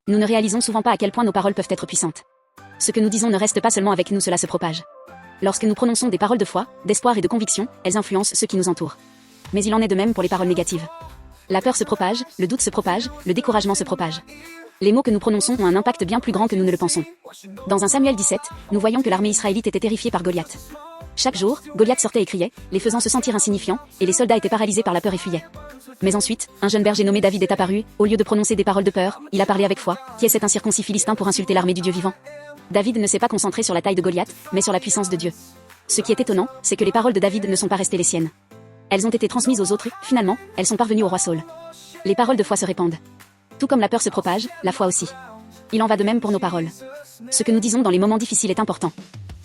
Nous ne réalisons souvent pas à quel point nos paroles peuvent être puissantes. Ce que nous disons ne reste pas seulement avec nous, cela se propage. Lorsque nous prononçons des paroles de foi, d'espoir et de conviction, elles influencent ceux qui nous entourent. Mais il en est de même pour les paroles négatives. La peur se propage, le doute se propage, le découragement se propage. Les mots que nous prononçons ont un impact bien plus grand que nous ne le pensons. Dans 1 Samuel 17, nous voyons que l'armée israélite était terrifiée par Goliath. Chaque jour, Goliath sortait et criait, les faisant se sentir insignifiants, et les soldats étaient paralysés par la peur et fuyaient. Mais ensuite, un jeune berger nommé David est apparu, au lieu de prononcer des paroles de peur, il a parlé avec foi. Qui est cet incirconcis philistin pour insulter l'armée du Dieu vivant? David ne s'est pas concentré sur la taille de Goliath, mais sur la puissance de Dieu. Ce qui est étonnant, c'est que les paroles de David ne sont pas restées les siennes. Elles ont été transmises aux autres, finalement, elles sont parvenues au roi Saül. Les paroles de foi se répandent. Tout comme la peur se propage, la foi aussi. Il en va de même pour nos paroles. Ce que nous disons dans les moments difficiles est important.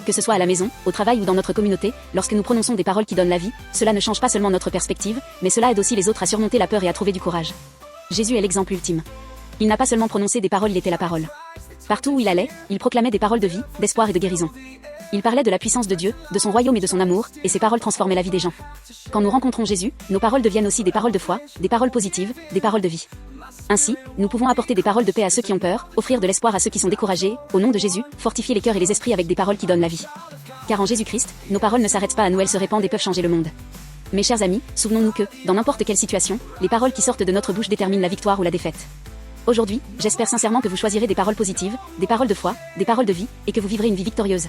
Que ce soit à la maison, au travail ou dans notre communauté, lorsque nous prononçons des paroles qui donnent la vie, cela ne change pas seulement notre perspective, mais cela aide aussi les autres à surmonter la peur et à trouver du courage. Jésus est l'exemple ultime. Il n'a pas seulement prononcé des paroles, il était la parole. Partout où il allait, il proclamait des paroles de vie, d'espoir et de guérison. Il parlait de la puissance de Dieu, de son royaume et de son amour, et ses paroles transformaient la vie des gens. Quand nous rencontrons Jésus, nos paroles deviennent aussi des paroles de foi, des paroles positives, des paroles de vie. Ainsi, nous pouvons apporter des paroles de paix à ceux qui ont peur, offrir de l'espoir à ceux qui sont découragés, au nom de Jésus, fortifier les cœurs et les esprits avec des paroles qui donnent la vie. Car en Jésus-Christ, nos paroles ne s'arrêtent pas à nous, elles se répandent et peuvent changer le monde. Mes chers amis, souvenons-nous que, dans n'importe quelle situation, les paroles qui sortent de notre bouche déterminent la victoire ou la défaite. Aujourd'hui, j'espère sincèrement que vous choisirez des paroles positives, des paroles de foi, des paroles de vie, et que vous vivrez une vie victorieuse.